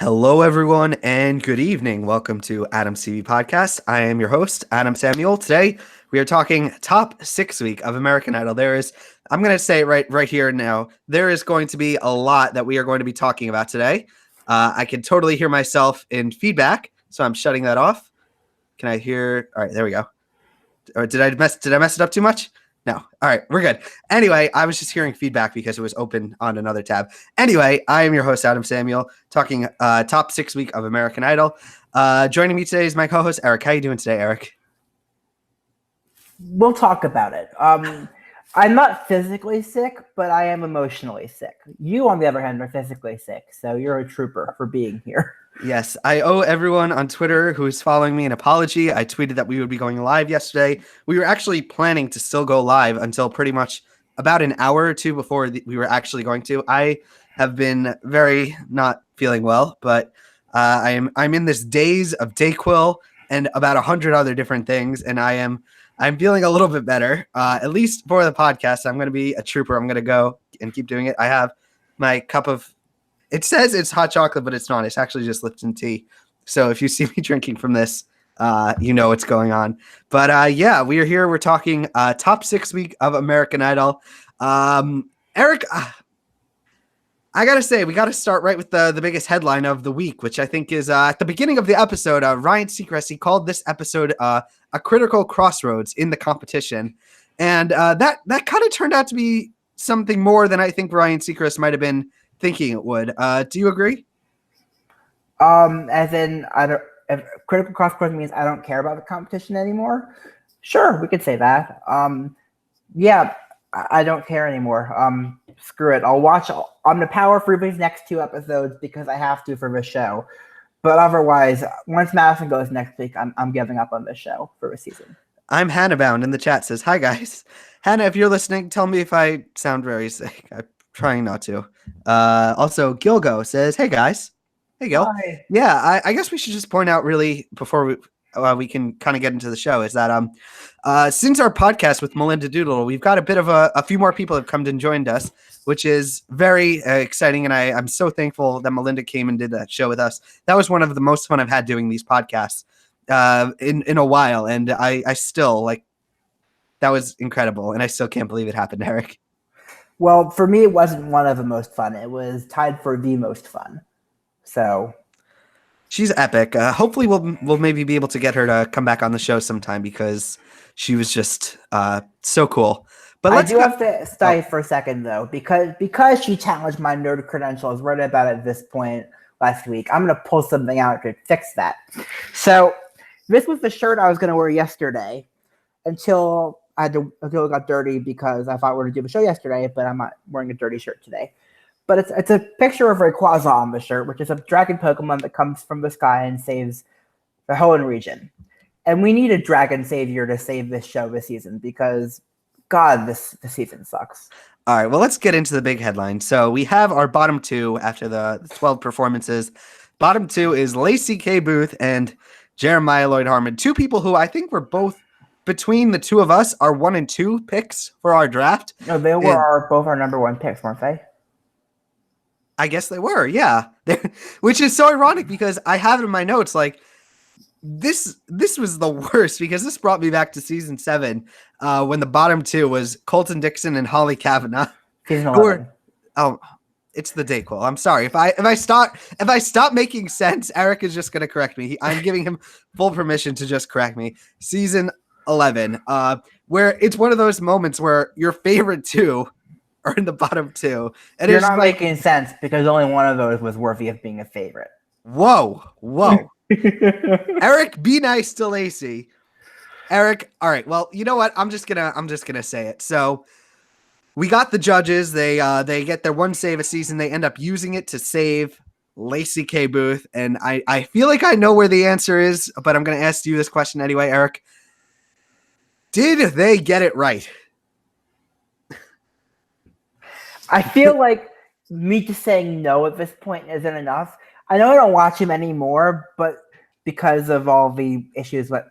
Hello, everyone, and good evening. Welcome to Adam's TV Podcast. I am your host, Adam Samuel. Today, we are talking top 6 week of American Idol. I'm going to say right here now, there is going to be a lot that we are going to be talking about today. I can totally hear myself in feedback, so I'm shutting that off. Can I hear? All right, there we go. Or did I mess it up too much? No. All right, we're good. Anyway, I was just hearing feedback because it was open on another tab. Anyway, I am your host, Adam Samuel, talking top 6 week of American Idol. Joining me today is my co-host, Eric. How you doing today, Eric? We'll talk about it. I'm not physically sick, but I am emotionally sick. You, on the other hand, are physically sick, so you're a trooper for being here. Yes, I owe everyone on Twitter who is following me an apology. I tweeted that we would be going live yesterday. We were actually planning to still go live until pretty much about an hour or two before we were actually going to. I have been very not feeling well, but I'm in this daze of Dayquil and about 100 other different things, and I'm feeling a little bit better. At least for the podcast, I'm going to be a trooper. I'm going to go and keep doing it. I have my cup of. It says it's hot chocolate, but it's not. It's actually just Lipton tea. So if you see me drinking from this, you know what's going on. But yeah, we are here. We're talking top 6 week of American Idol. Eric, I got to say, we got to start right with the biggest headline of the week, which I think is at the beginning of the episode, Ryan Seacrest, he called this episode a critical crossroads in the competition. And that kind of turned out to be something more than I think Ryan Seacrest might have been thinking it would. Do you agree? As in, if critical crossroads means I don't care about the competition anymore. Sure, we could say that. Yeah, I don't care anymore. Screw it. I'll watch. I'm gonna power through these next 2 episodes because I have to for this show. But otherwise, once Madison goes next week, I'm giving up on this show for a season. I'm Hannah Bound in the chat says, "Hi guys, Hannah. If you're listening, tell me if I sound very sick. I'm trying not to." Also, Gilgo says, "Hey guys, hey Gil." Hi. Yeah, I guess we should just point out really before we can kind of get into the show is that since our podcast with Melinda Doodle, we've got a bit of a few more people have come and joined us, which is very exciting, and I'm so thankful that Melinda came and did that show with us. That was one of the most fun I've had doing these podcasts in a while, and I still that was incredible, and I still can't believe it happened, Eric. Well, for me, it wasn't one of the most fun. It was tied for the most fun. So she's epic. Hopefully, we'll maybe be able to get her to come back on the show sometime because she was just so cool. But I do have to stay for a second though, because she challenged my nerd credentials right about at this point last week. I'm gonna pull something out to fix that. So this was the shirt I was gonna wear yesterday until it got dirty because I thought we were going to do the show yesterday, but I'm not wearing a dirty shirt today. But it's a picture of Rayquaza on the shirt, which is a dragon Pokemon that comes from the sky and saves the Hoenn region. And we need a dragon savior to save this show this season because, God, this season sucks. All right, well, let's get into the big headline. So we have our bottom 2 after the 12 performances. Bottom 2 is Lacey K. Booth and Jeremiah Lloyd Harmon, 2 people who I think were both between the 2 of us are 1 and 2 picks for our draft. No, they were both our number 1 picks, weren't they? I guess they were, yeah. Which is so ironic because I have it in my notes this was the worst because this brought me back to season 7 when the bottom 2 was Colton Dixon and Holly Kavanaugh. Season 11. It's the Dayquil. I'm sorry if I stop making sense. Eric is just going to correct me. I'm giving him full permission to just correct me. Season 11, where it's one of those moments where your favorite 2 are in the bottom 2, and you're not making sense because only one of those was worthy of being a favorite. Whoa. Eric, be nice to Lacey. Eric, all right. Well, you know what? I'm just gonna say it. So we got the judges. They get their 1 save a season. They end up using it to save Lacey K. Booth, and I feel like I know where the answer is, but I'm gonna ask you this question anyway, Eric. Did they get it right? I feel like me just saying no at this point isn't enough. I know I don't watch him anymore, but because of all the issues that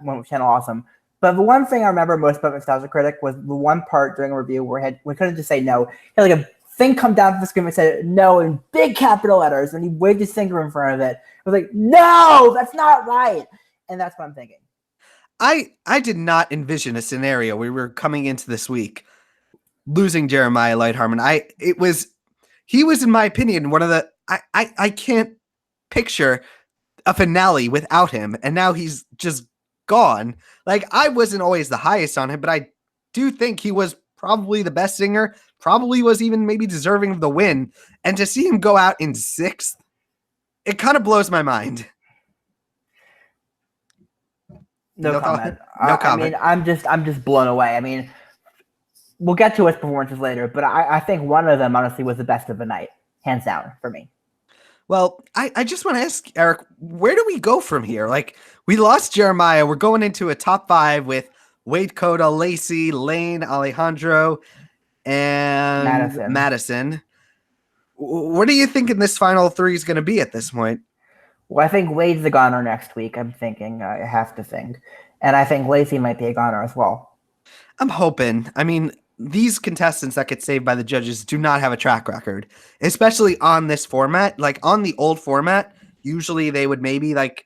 went with Channel Awesome. But the one thing I remember most about Nostalgia Critic was the one part during a review where we couldn't just say no. He had like a thing come down from the screen and said no in big capital letters, and he waved his finger in front of it. I was like, no, that's not right. And that's what I'm thinking. I did not envision a scenario where we were coming into this week losing Jeremiah Lighthearted. He was, in my opinion, one of the I can't picture a finale without him, and now he's just gone. Like, I wasn't always the highest on him, but I do think he was probably the best singer, probably was even maybe deserving of the win. And to see him go out in 6th, it kind of blows my mind. No comment. No comment. I mean, I'm just blown away. I mean, we'll get to his performances later, but I think one of them honestly was the best of the night, hands down for me. Well, I just want to ask Eric, where do we go from here? Like, we lost Jeremiah. We're going into a top 5 with Wade, Coda, Lacey, Lane, Alejandro, and Madison. What are you thinking this final 3 is going to be at this point? Well, I think Wade's a goner next week. I have to think. And I think Lacey might be a goner as well. I'm hoping. I mean, these contestants that get saved by the judges do not have a track record, especially on this format. Like, on the old format, usually they would maybe like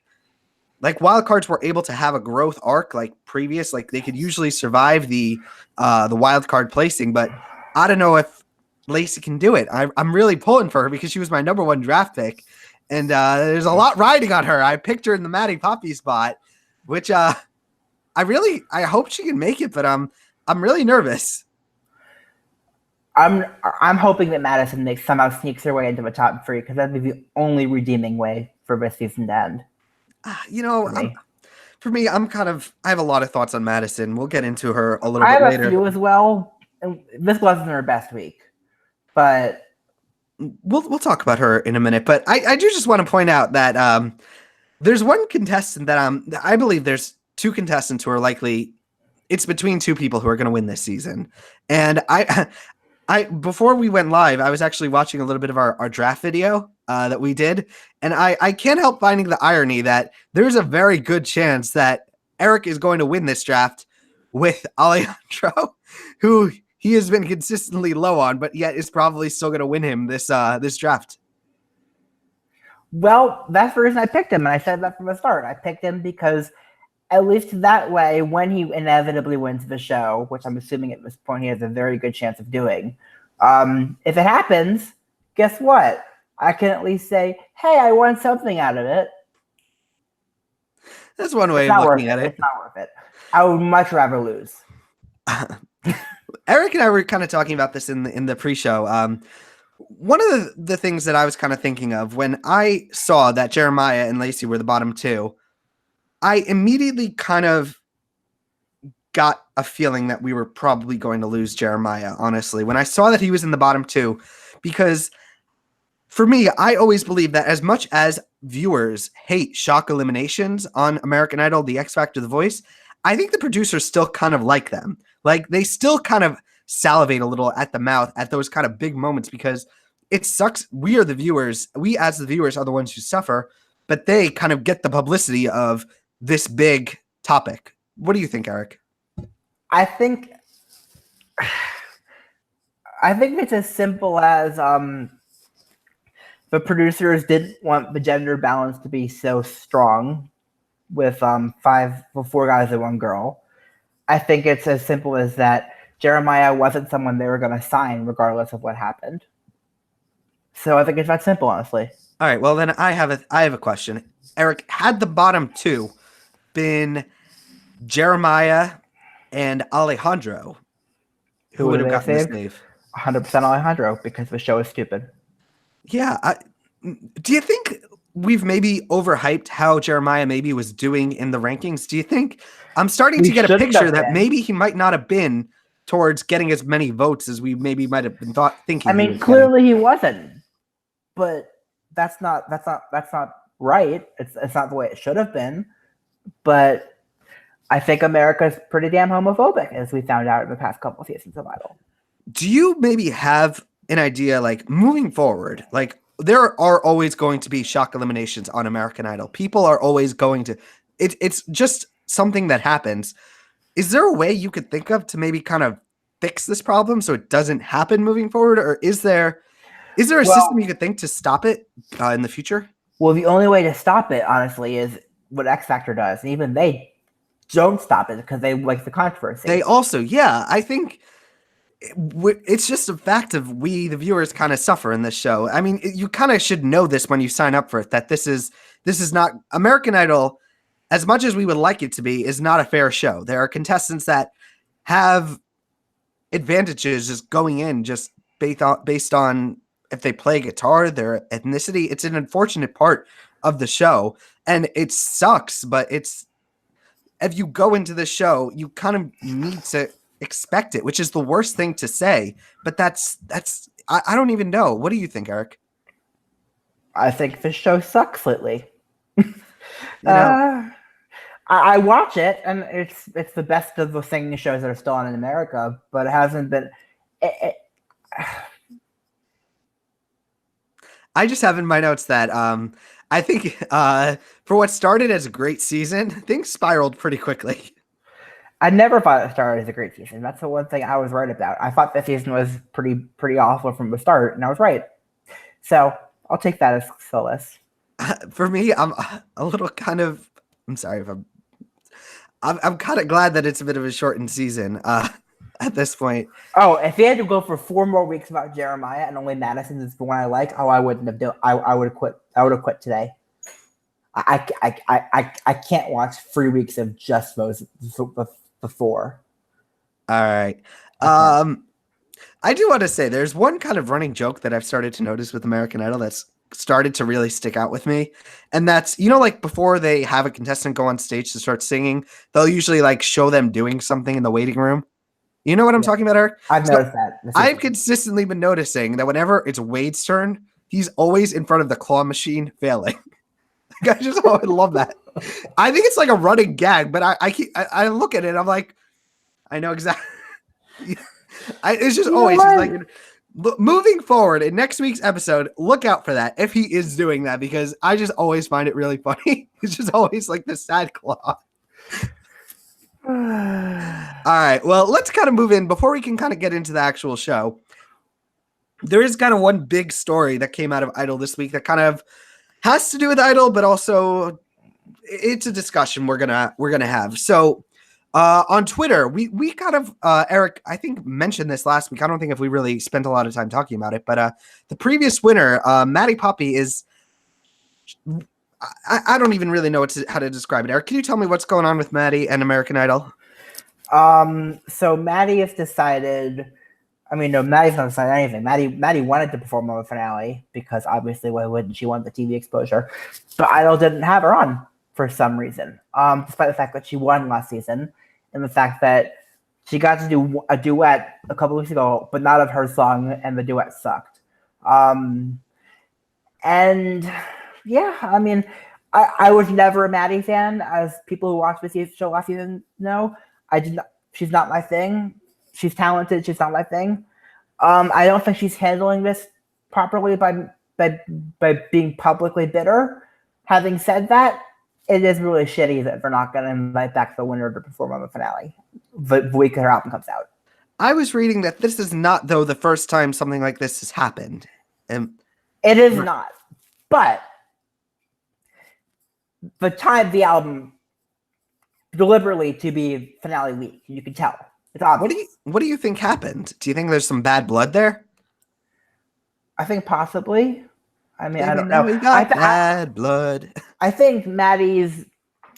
wildcards were able to have a growth arc like previous. Like, they could usually survive the wildcard placing, but I don't know if Lacey can do it. I'm really pulling for her because she was my number 1 draft pick. And there's a lot riding on her. I picked her in the Maddie Poppy spot, which I hope she can make it, but I'm really nervous. I'm hoping that Madison somehow sneaks her way into the top 3 because that'd be the only redeeming way for this season to end. For me, I have a lot of thoughts on Madison. We'll get into her a little bit later. I have a few as well. And this wasn't her best week, but we'll talk about her in a minute. But I do just want to point out that there's one contestant that I believe there's 2 contestants who are likely. It's between 2 people who are going to win this season, and I before we went live, I was actually watching a little bit of our draft video that we did, and I can't help finding the irony that there's a very good chance that Eric is going to win this draft with Alejandro, who he has been consistently low on, but yet is probably still going to win him this draft. Well, that's the reason I picked him, and I said that from the start. I picked him because at least that way, when he inevitably wins the show, which I'm assuming at this point he has a very good chance of doing, if it happens, guess what? I can at least say, hey, I won something out of it. That's one way of looking at it. It's not worth it. I would much rather lose. Eric and I were kind of talking about this in the pre-show. One of the things that I was kind of thinking of when I saw that Jeremiah and Lacey were the bottom 2, I immediately kind of got a feeling that we were probably going to lose Jeremiah, honestly, when I saw that he was in the bottom 2, because for me, I always believe that as much as viewers hate shock eliminations on American Idol, The X Factor, The Voice, I think the producers still kind of like them. Like, they still kind of salivate a little at the mouth at those kind of big moments because it sucks. We as the viewers are the ones who suffer, but they kind of get the publicity of this big topic. What do you think, Eric? I think it's as simple as the producers didn't want the gender balance to be so strong with 4 guys and 1 girl. I think it's as simple as that Jeremiah wasn't someone they were going to sign regardless of what happened. So I think it's that simple, honestly. All right. Well, then I have a question. Eric, had the bottom 2 been Jeremiah and Alejandro, who would have gotten this save? 100% Alejandro, because the show is stupid. Yeah. Do you think we've maybe overhyped how Jeremiah maybe was doing in the rankings? Do you think I'm starting to get a picture that maybe he might not have been towards getting as many votes as we maybe might have been thinking? I mean, clearly he wasn't, but that's not right. It's not the way it should have been. But I think America's pretty damn homophobic, as we found out in the past couple of seasons of Idol. Do you maybe have an idea, like, moving forward, like, there are always going to be shock eliminations on American Idol. People are always going to, it's just something that happens. Is there a way you could think of to maybe kind of fix this problem so it doesn't happen moving forward, or is there a system you could think to stop it in the future? Well, the only way to stop it, honestly, is what X Factor does, and even they don't stop it because they like the controversy. They also, yeah, I think it's just a fact of we, the viewers, kind of suffer in this show. I mean, you kind of should know this when you sign up for it, that this is not American Idol. As much as we would like it to be, is not a fair show. There are contestants that have advantages just going in just based on if they play guitar, their ethnicity. It's an unfortunate part of the show, and it sucks, but it's, if you go into the show, you kind of need to expect it, which is the worst thing to say, but that's I don't even know. What do you think, Eric? I think this show sucks lately. You know, I watch it, and it's the best of the thing shows that are still on in America, but it hasn't been. I just have in my notes that I think for what started as a great season, things spiraled pretty quickly. I never thought it started as a great season. That's the one thing I was right about. I thought this season was pretty awful from the start, and I was right. So I'll take that as solace. For me, I'm a little kind of. I'm sorry if I'm kind of glad that it's a bit of a shortened season at this point. Oh, if they had to go for 4 more weeks without Jeremiah and only Madison is the one I like, I wouldn't have done. I would have quit. I would have quit today. I can't watch 3 weeks of just those before. All right. I do want to say there's one kind of running joke that I've started to notice with American Idol that's started to really stick out with me. And that's, like before they have a contestant go on stage to start singing, they'll usually like show them doing something in the waiting room. You know what I'm talking about, Eric? I've noticed that. I've consistently been noticing that whenever it's Wade's turn, he's always in front of the claw machine failing. I just love that. I think it's like a running gag, but I look at it and I'm like, I know exactly. It's just always like moving forward in next week's episode, look out for that if he is doing that, because I just always find it really funny. It's just always like the sad claw. All right, well, let's kind of move in before we can kind of get into the actual show. There is kind of one big story that came out of Idol this week that kind of has to do with Idol, but also it's a discussion we're gonna have. So on Twitter, we kind of Eric, I think, mentioned this last week. I don't think if we really spent a lot of time talking about it, but the previous winner, Maddie Poppy, is I don't even really know how to describe it. Eric, can you tell me what's going on with Maddie and American Idol? So Maddie has decided. I mean, no, Maddie's not decided anything. Maddie wanted to perform on the finale because obviously, why wouldn't she want the TV exposure? But Idol didn't have her on for some reason, despite the fact that she won last season and the fact that she got to do a duet a couple weeks ago, but not of her song, and the duet sucked. And yeah, I mean, I was never a Maddie fan, as people who watched the show last season know. I did not. She's not my thing. She's talented. She's not my thing. I don't think she's handling this properly by being publicly bitter. Having said that, it is really shitty that they're not going to invite back the winner to perform on the finale the week her album comes out. I was reading that this is not, though, the first time something like this has happened. It is not. But the time the album deliberately to be finale week, you can tell. It's obvious. What do you think happened? Do you think there's some bad blood there? I think possibly. I mean, I don't know. We got bad blood. I think Maddie's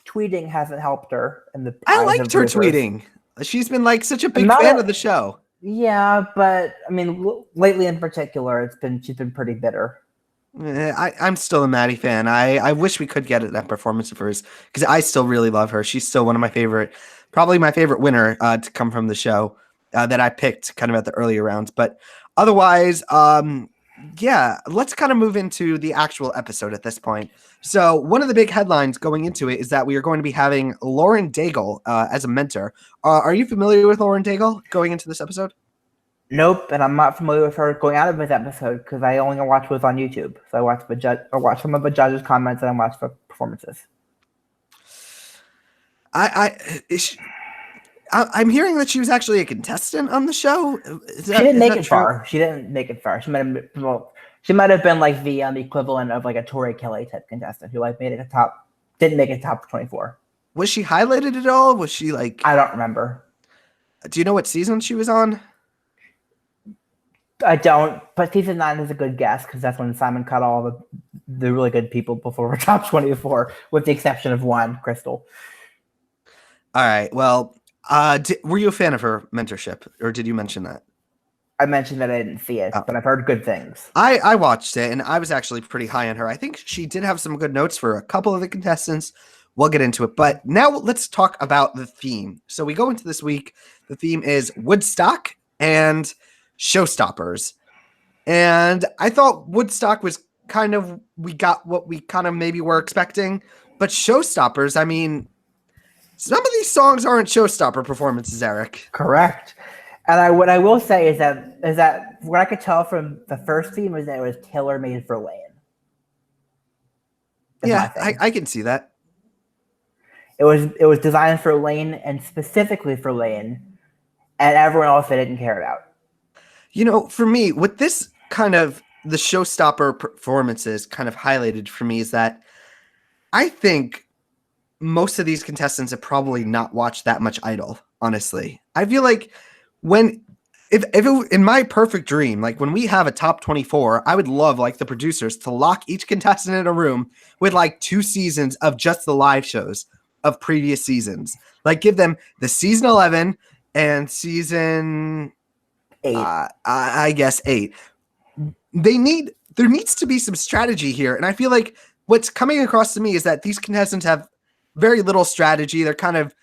tweeting hasn't helped her. I liked her tweeting. She's been like such a big fan of the show. Yeah, but I mean, lately in particular, she's been pretty bitter. I'm still a Maddie fan. I wish we could get that performance of hers because I still really love her. She's still one of my favorite, probably my favorite winner to come from the show that I picked kind of at the earlier rounds. But otherwise, yeah, let's kind of move into the actual episode at this point. So one of the big headlines going into it is that we are going to be having Lauren Daigle as a mentor. Are you familiar with Lauren Daigle going into this episode? Nope, and I'm not familiar with her going out of this episode because I only watched what's on YouTube. So I watched some of the judges' comments and I watched the performances. I'm hearing that she was actually a contestant on the show. She didn't make it true? far. She didn't make it far. She might have been like the equivalent of like a Tori Kelly type contestant who like didn't make it top 24. Was she highlighted at all? Was she like? I don't remember. Do you know what season she was on? I don't, but season 9 is a good guess because that's when Simon cut all the really good people before top 24, with the exception of one, Crystal. All right. Well, were you a fan of her mentorship, or did you mention that? I mentioned that I didn't see it, but I've heard good things. I watched it, and I was actually pretty high on her. I think she did have some good notes for a couple of the contestants. We'll get into it. But now let's talk about the theme. So we go into this week. The theme is Woodstock and showstoppers. And I thought Woodstock was we got what we kind of maybe were expecting. But showstoppers, I mean, some of these songs aren't showstopper performances, Eric. Correct. And what I will say is that what I could tell from the first theme is that it was tailor-made for Lane. Yeah, I can see that. It was designed for Lane and specifically for Lane, and everyone else they didn't care about. You know, for me, what this kind of the showstopper performances kind of highlighted for me is that I think most of these contestants have probably not watched that much Idol, honestly. I feel like if it, in my perfect dream, like when we have a top 24, I would love like the producers to lock each contestant in a room with like 2 seasons of just the live shows of previous seasons. Like give them the season 11 and season 8. I guess 8. There needs to be some strategy here. And I feel like what's coming across to me is that these contestants have very little strategy. They're kind of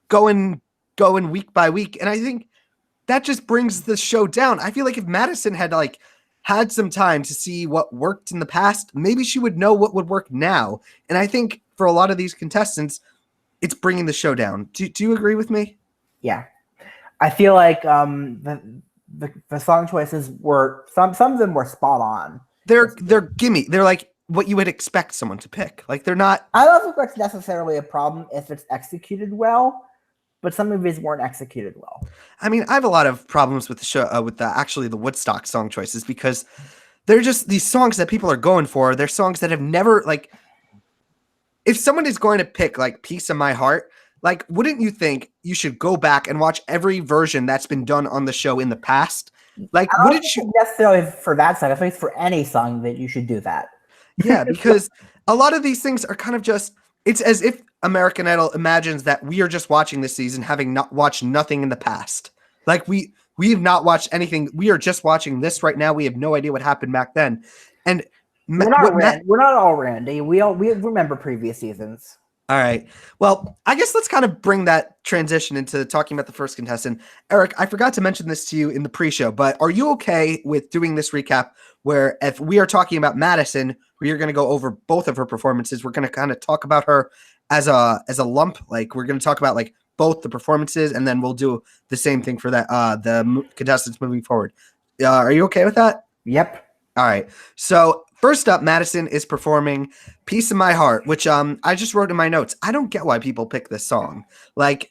going week by week. And I think that just brings the show down. I feel like if Madison had some time to see what worked in the past, maybe she would know what would work now. And I think for a lot of these contestants, it's bringing the show down. Do you agree with me? Yeah. I feel like the song choices were some of them were spot on. They're gimme. They're like what you would expect someone to pick. Like they're not. I don't think that's necessarily a problem if it's executed well, but some of these weren't executed well. I mean, I have a lot of problems with the show with the Woodstock song choices because they're just these songs that people are going for. They're songs that have never like. If someone is going to pick like "Piece of My Heart," like, wouldn't you think you should go back and watch every version that's been done on the show in the past? Like, wouldn't you necessarily for that song? I think for any song that you should do that. Yeah, because a lot of these things are kind of just. It's as if American Idol imagines that we are just watching this season, having not watched nothing in the past. Like we have not watched anything. We are just watching this right now. We have no idea what happened back then, and we're not all Randy. We remember previous seasons. All right. Well, I guess let's kind of bring that transition into talking about the first contestant. Eric, I forgot to mention this to you in the pre-show, but are you okay with doing this recap where if we are talking about Madison, we are going to go over both of her performances. We're going to kind of talk about her as a lump. Like we're going to talk about like both the performances, and then we'll do the same thing for that the contestants moving forward. Are you okay with that? Yep. All right. So first up, Madison is performing "Piece of My Heart," which I just wrote in my notes. I don't get why people pick this song. Like,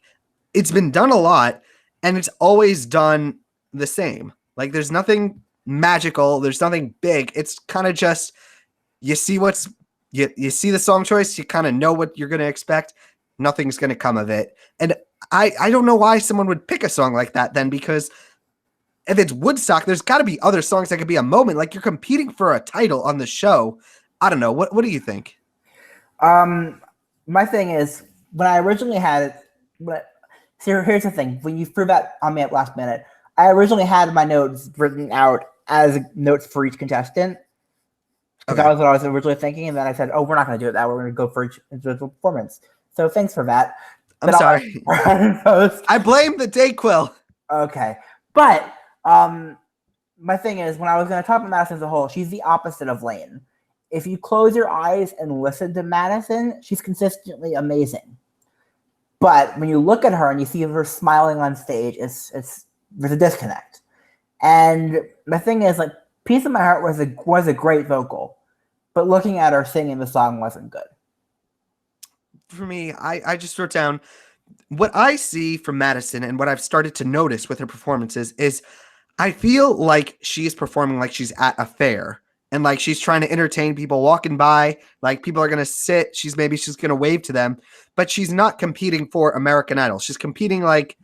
it's been done a lot, and it's always done the same. Like, there's nothing magical. There's nothing big. It's kind of just you see you see the song choice. You kind of know what you're going to expect. Nothing's going to come of it. And I don't know why someone would pick a song like that then, because if it's Woodstock, there's got to be other songs that could be a moment. Like you're competing for a title on the show. I don't know. What do you think? My thing is when I originally had it. Here's the thing: when you threw that on me at last minute, I originally had my notes written out as notes for each contestant. Because that was what I was originally thinking, and then I said, "Oh, we're not going to do it that. We're going to go for each individual performance." So thanks for that. I'm sorry. I blame the Dayquil. Okay, but. My thing is, when I was going to talk about Madison as a whole, she's the opposite of Lane. If you close your eyes and listen to Madison, she's consistently amazing. But when you look at her and you see her smiling on stage, there's a disconnect. And my thing is, like, "Piece of My Heart" was a great vocal, but looking at her singing the song wasn't good. For me, I just wrote down what I see from Madison and what I've started to notice with her performances is I feel like she is performing like she's at a fair and like she's trying to entertain people walking by. Like people are going to sit. She's going to wave to them, but she's not competing for American Idol. She's competing like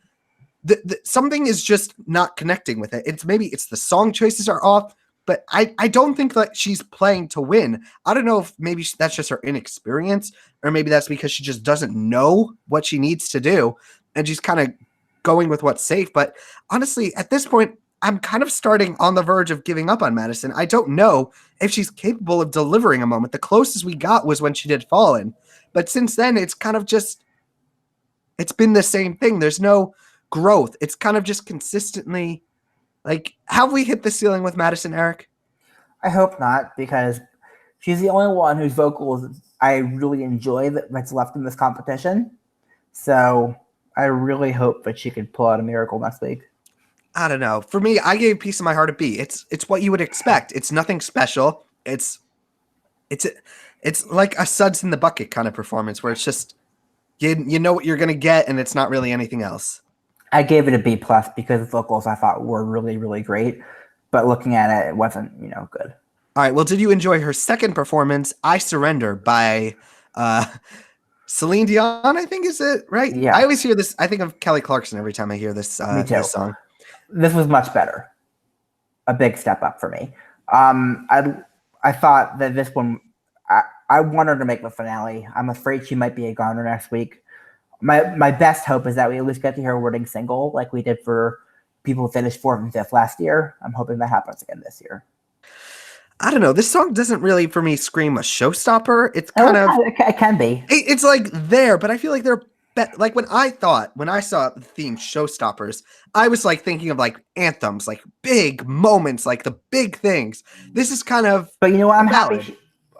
something is just not connecting with it. It's the song choices are off, but I don't think that she's playing to win. I don't know if maybe that's just her inexperience, or maybe that's because she just doesn't know what she needs to do, and she's kind of going with what's safe. But honestly, at this point, I'm kind of starting on the verge of giving up on Madison. I don't know if she's capable of delivering a moment. The closest we got was when she did Fallen, but since then, it's kind of just it's been the same thing. There's no growth. It's kind of just consistently like, have we hit the ceiling with Madison, Eric? I hope not, because she's the only one whose vocals I really enjoy that's left in this competition. So I really hope that she can pull out a miracle next week. I don't know. For me, I gave Piece of My Heart a B. It's what you would expect. It's nothing special. It's like a suds in the bucket kind of performance where it's just you know what you're gonna get, and it's not really anything else. I gave it a B plus because the vocals I thought were really, really great, but looking at it, it wasn't, good. All right. Well, did you enjoy her second performance, "I Surrender" by Celine Dion? I think is it right? Yeah. I always hear this. I think of Kelly Clarkson every time I hear this song. This was much better. A big step up for me. I thought that this one, I want her to make the finale. I'm afraid she might be a goner next week. My best hope is that we at least get to hear a wording single like we did for people who finished 4th and 5th last year. I'm hoping that happens again this year. I don't know. This song doesn't really, for me, scream a showstopper. It's kind of... It can be. It's like there, but I feel like they're... Like when I saw the theme showstoppers, I was like thinking of like anthems, like big moments, like the big things. This is kind of... But you know what?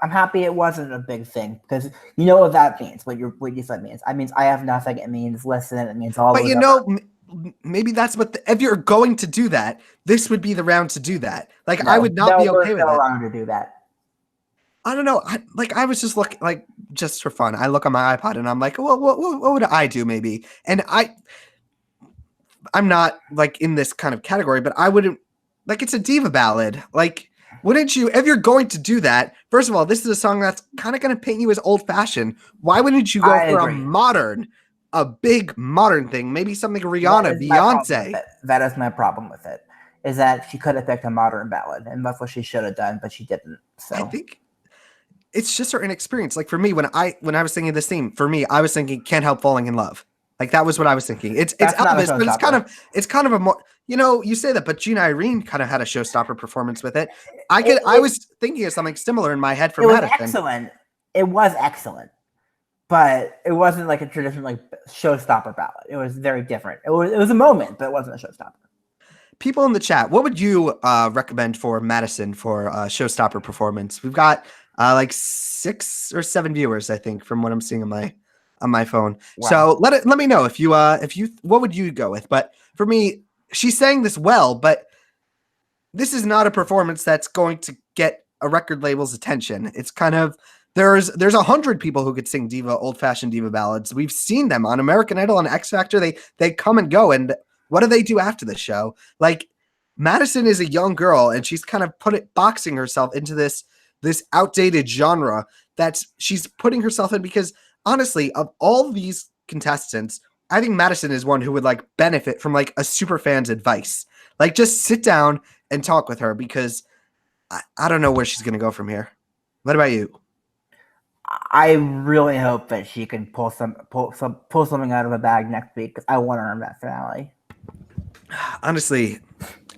I'm happy it wasn't a big thing, because you know what that means. What you said means. It means I have nothing. It means listen. It means all. But maybe that's what. If you're going to do that, this would be the round to do that. Like I would not be okay with it. Round to do that. I don't know. I was just looking like just for fun. I look on my iPod and I'm like, well, what would I do maybe? And I'm not like in this kind of category, but I wouldn't like. It's a diva ballad, like. Wouldn't you, if you're going to do that, first of all, this is a song that's kind of going to paint you as old-fashioned. Why wouldn't you go for a big modern thing? Maybe something Rihanna, Beyonce. That is my problem with it, is that she could have picked a modern ballad, and that's what she should have done, but she didn't. So I think it's just her inexperience. Like for me, when I was thinking this theme, for me, I was thinking Can't Help Falling in Love. Like that was what I was thinking. It's Elvis, but it's kind of a more, you say that, but Gina Irene kind of had a showstopper performance with it. I was thinking of something similar in my head for Madison. Excellent. It was excellent, but it wasn't like a traditional like showstopper ballad. It was very different. It was a moment, but it wasn't a showstopper. People in the chat, what would you recommend for Madison for a showstopper performance? We've got like 6 or 7 viewers, I think, from what I'm seeing on my phone. Wow. So let me know if you what would you go with? But for me, she's saying this well, but this is not a performance that's going to get a record label's attention. It's kind of there's 100 people who could sing old-fashioned diva ballads. We've seen them on American Idol and X Factor. They come and go, and what do they do after the show? Like Madison is a young girl, and she's kind of boxing herself into this outdated genre that she's putting herself in, because honestly, of all these contestants, I think Madison is one who would like benefit from like a super fan's advice. Like just sit down and talk with her, because I don't know where she's going to go from here. What about you? I really hope that she can pull something out of a bag next week, because I want her in that finale. Honestly,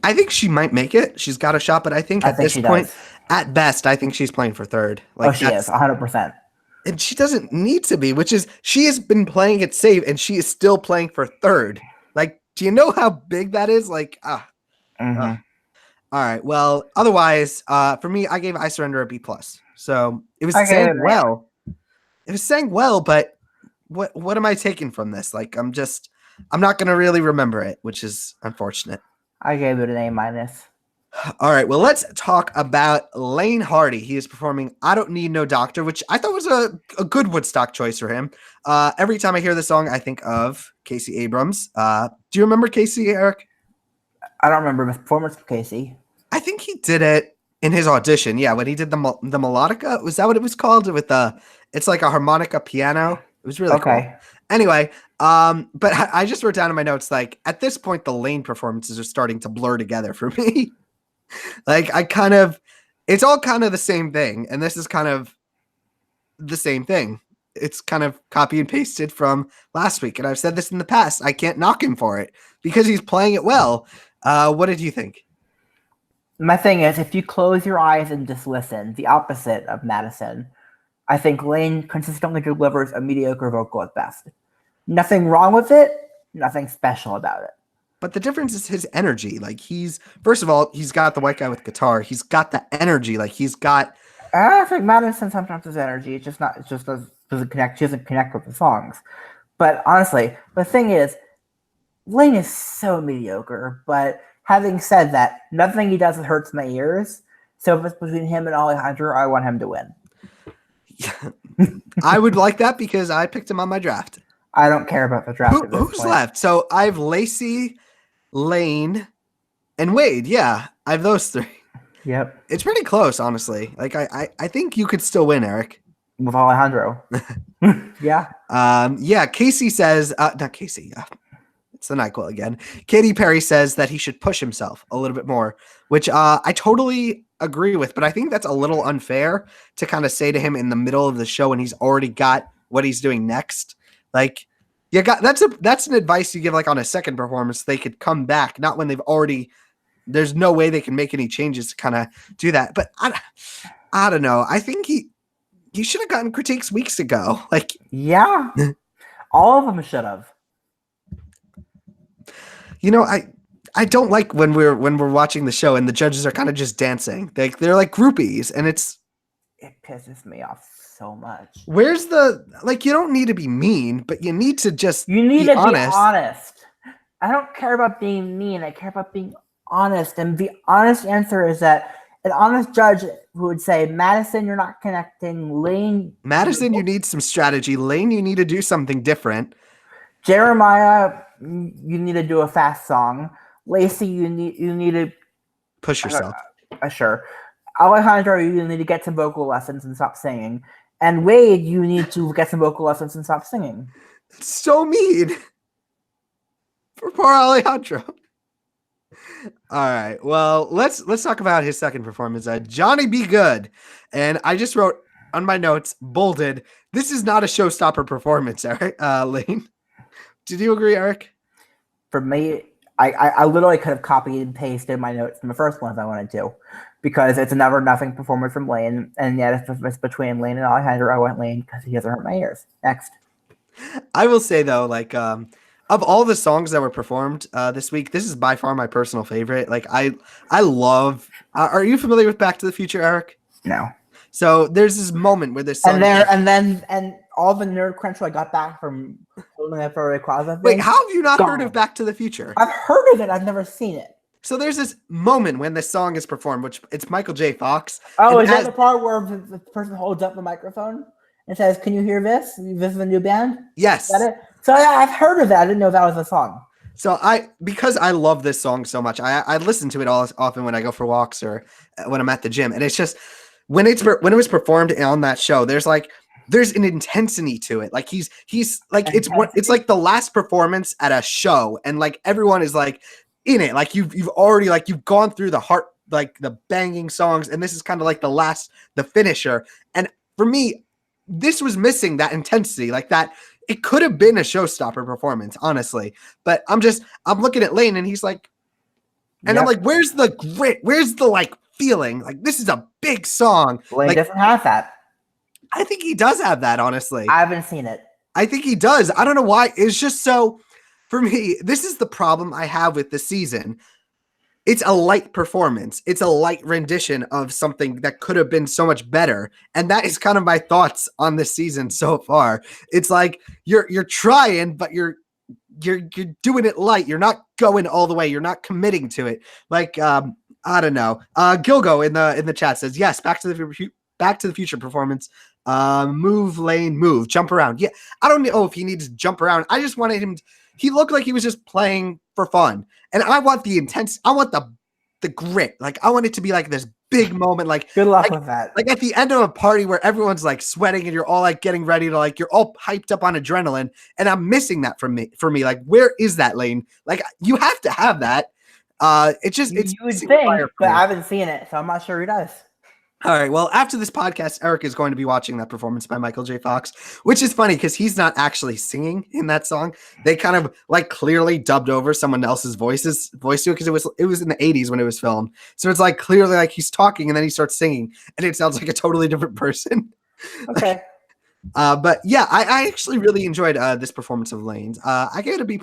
I think she might make it. She's got a shot, but I think at this point, at best, I think she's playing for third. Like she is 100%. And she doesn't need to be, which is she has been playing it safe, and she is still playing for third. Like, do you know how big that is? Like, All right. Well, otherwise, for me, I gave I Surrender a B+. So it was saying well. It was saying well, but what am I taking from this? Like, I'm not going to really remember it, which is unfortunate. I gave it an A-. All right, well, let's talk about Lane Hardy. He is performing I Don't Need No Doctor, which I thought was a good Woodstock choice for him. Every time I hear the song, I think of Casey Abrams. Do you remember Casey, Eric? I don't remember his performance of Casey. I think he did it in his audition. Yeah, when he did the melodica, was that what it was called? With it's like a harmonica piano. It was really cool. Anyway, but I just wrote down in my notes, like, at this point, the Lane performances are starting to blur together for me. Like, it's all kind of the same thing, and this is kind of the same thing. It's kind of copy and pasted from last week, and I've said this in the past. I can't knock him for it because he's playing it well. What did you think? My thing is, if you close your eyes and just listen, the opposite of Madison, I think Lane consistently delivers a mediocre vocal at best. Nothing wrong with it, nothing special about it. But the difference is his energy. Like, first of all, he's got the white guy with guitar. He's got the energy. Like, he's got. I think Madison sometimes has energy. It just doesn't connect. She doesn't connect with the songs. But honestly, the thing is, Lane is so mediocre. But having said that, nothing he does hurts my ears. So if it's between him and Alejandro, I want him to win. I would like that because I picked him on my draft. I don't care about the draft. Who's left? So I have Lacey, Lane, and Wade. Yeah, I have those three. Yep. It's pretty close, honestly. Like, I think you could still win, Eric. With Alejandro. Yeah. Yeah, Casey says, not Casey. It's the NyQuil again. Katy Perry says that he should push himself a little bit more, which I totally agree with, but I think that's a little unfair to kind of say to him in the middle of the show when he's already got what he's doing next. Like, that's an advice you give, like, on a second performance. They could come back, not when they've already. There's no way they can make any changes to kind of do that. But I don't know. I think he should have gotten critiques weeks ago. Like, yeah, all of them should have. You know, I don't like when we're watching the show and the judges are kind of just dancing. They're like groupies, and it pisses me off so much. Where's you don't need to be mean, but you need to just be honest. I don't care about being mean. I care about being honest. And the honest answer is that an honest judge who would say, Madison, you're not connecting. Lane, Madison, you need some strategy. Lane, you need to do something different. Jeremiah, you need to do a fast song. Lacey, you need to push yourself. Sure. Alejandro, you need to get some vocal lessons and stop singing. And Wade, you need to get some vocal lessons and stop singing. So mean. For poor Alejandro. All right. Well, let's talk about his second performance. Johnny Be Good. And I just wrote on my notes, bolded, this is not a showstopper performance, Eric. Lane. Did you agree, Eric? For me, I literally could have copied and pasted my notes from the first one if I wanted to, because it's another nothing performance from Lane, and yet if it's between Lane and Alejandro, I went Lane because he doesn't hurt my ears. Next. I will say, though, like, of all the songs that were performed this week, this is by far my personal favorite. Like, I love. Are you familiar with Back to the Future, Eric? No. So there's this moment where this song and all the nerd credential I got back from holding that for a closet. Wait, how have you not heard of Back to the Future? I've heard of it. I've never seen it. So there's this moment when this song is performed, which it's Michael J. Fox. Oh, is that the part where the person holds up the microphone and says, "Can you hear this? This is a new band." Yes. Is that it? So yeah, I've heard of that. I didn't know that was a song. So because I love this song so much, I listen to it often when I go for walks or when I'm at the gym, and it's just when it was performed on that show, there's an intensity to it. Like he's like it's like the last performance at a show, and like everyone is like in it. Like you've already you've gone through the heart, like the banging songs, and this is kind of like the finisher. And for me, this was missing that intensity, like that. It could have been a showstopper performance, honestly. But I'm looking at Lane, and he's like, and I'm like, where's the grit? Where's the like feeling? Like, this is a big song. Lane doesn't have that. I think he does have that, honestly. I haven't seen it. I think he does. I don't know why. It's just so, for me, this is the problem I have with the season. It's a light performance. It's a light rendition of something that could have been so much better. And that is kind of my thoughts on this season so far. It's like you're trying, but you're doing it light. You're not going all the way. You're not committing to it. Like I don't know. Gilgo in the chat says yes. Back to the Future performance. Move, Lane, move, jump around. Yeah, I don't know if he needs to jump around. I just wanted him. He looked like he was just playing for fun, and I want the intense. I want the grit. Like I want it to be like this big moment. Like Good luck with that. Like at the end of a party where everyone's like sweating and you're all like getting ready to like you're all hyped up on adrenaline, and I'm missing that from me. Like where is that, Lane? Like you have to have that. It's you would think, but I haven't seen it, so I'm not sure who does. All right. Well, after this podcast, Eric is going to be watching that performance by Michael J. Fox, which is funny because he's not actually singing in that song. They kind of like clearly dubbed over someone else's voice to it because it was in the 80s when it was filmed. So it's like clearly like he's talking and then he starts singing and it sounds like a totally different person. Okay. But yeah, I actually really enjoyed this performance of Lane's. I gave it a B+.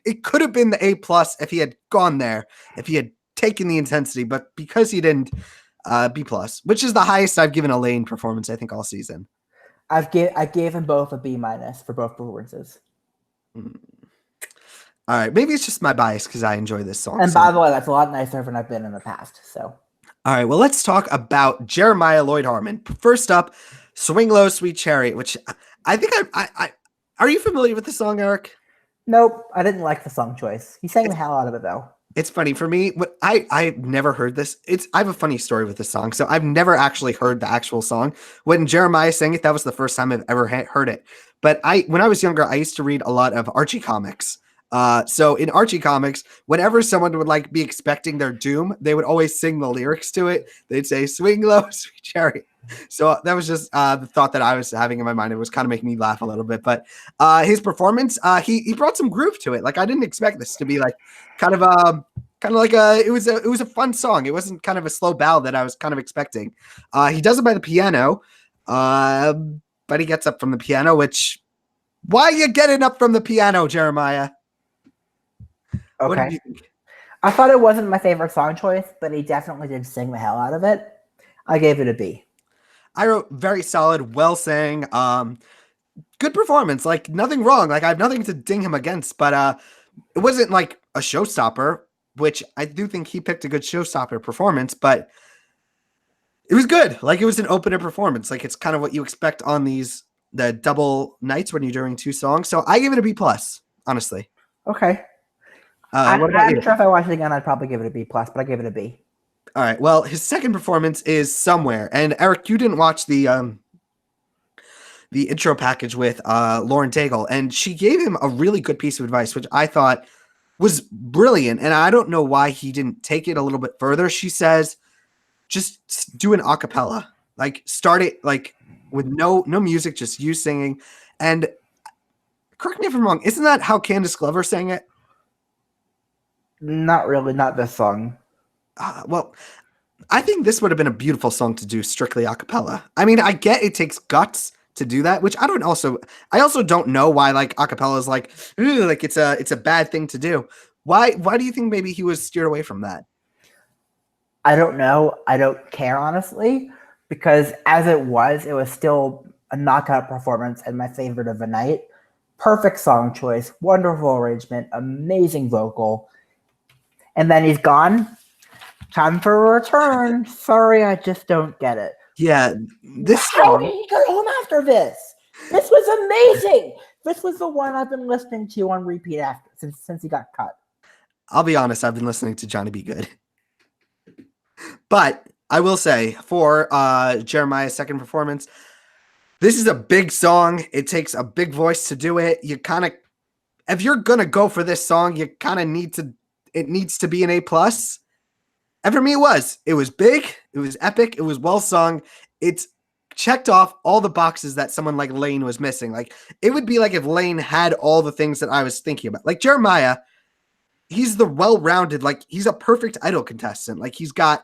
It could have been the A+ if he had gone there, if he had taken the intensity, but because he didn't, B+, which is the highest I've given a Lane performance, I think, all season. I gave them both a B- for both performances. All right, maybe it's just my bias because I enjoy this song. And by the way, that's a lot nicer than I've been in the past. So, all right, well, let's talk about Jeremiah Lloyd Harmon. First up, "Swing Low, Sweet Chariot," which I think I are you familiar with the song, Eric? Nope, I didn't like the song choice. He sang the hell out of it though. It's funny for me. I've never heard this. I have a funny story with this song. So I've never actually heard the actual song. When Jeremiah sang it, that was the first time I've ever heard it. But when I was younger, I used to read a lot of Archie comics. So in Archie comics, whenever someone would like be expecting their doom, they would always sing the lyrics to it. They'd say, "Swing low, sweet chariot." So that was just the thought that I was having in my mind. It was kind of making me laugh a little bit. But his performance, he brought some groove to it. Like I didn't expect this to be like kind of like it was a fun song. It wasn't kind of a slow ballad that I was kind of expecting. He does it by the piano, but he gets up from the piano. Which why are you getting up from the piano, Jeremiah? Okay. What did you think? I thought it wasn't my favorite song choice, but he definitely did sing the hell out of it. I gave it a B. I wrote very solid, well sang, good performance. Like nothing wrong. Like I have nothing to ding him against, but it wasn't like a showstopper, which I do think he picked a good showstopper performance, but it was good. Like it was an opener performance. Like it's kind of what you expect on the double nights when you're doing two songs. So I give it a B+, honestly. Okay. What about you? I'm sure if I watch it again, I'd probably give it a B+, but I give it a B. All right. Well, his second performance is "Somewhere," and Eric, you didn't watch the intro package with Lauren Daigle, and she gave him a really good piece of advice, which I thought was brilliant. And I don't know why he didn't take it a little bit further. She says, just do an a cappella, like start it like with no music, just you singing. And correct me if I'm wrong, isn't that how Candace Glover sang it? Not really, not this song. Well, I think this would have been a beautiful song to do strictly a cappella. I mean, I get it takes guts to do that, which I also don't know why like a cappella is like it's a bad thing to do. Why do you think maybe he was steered away from that? I don't know. I don't care, honestly, because as it was still a knockout performance and my favorite of the night. Perfect song choice, wonderful arrangement, amazing vocal. And then he's gone. Time for a return. Sorry, I just don't get it. Yeah, this How song. did he go home after this? This was amazing. This was the one I've been listening to on repeat after since he got cut. I'll be honest, I've been listening to Johnny B. Good. But I will say, for Jeremiah's second performance, this is a big song. It takes a big voice to do it. You kind of, if you're going to go for this song, you kind of it needs to be an A+. And for me, it was big, it was epic, it was well sung. It's checked off all the boxes that someone like Lane was missing. Like it would be like if Lane had all the things that I was thinking about. Like Jeremiah, he's the well-rounded, like he's a perfect Idol contestant. Like he's got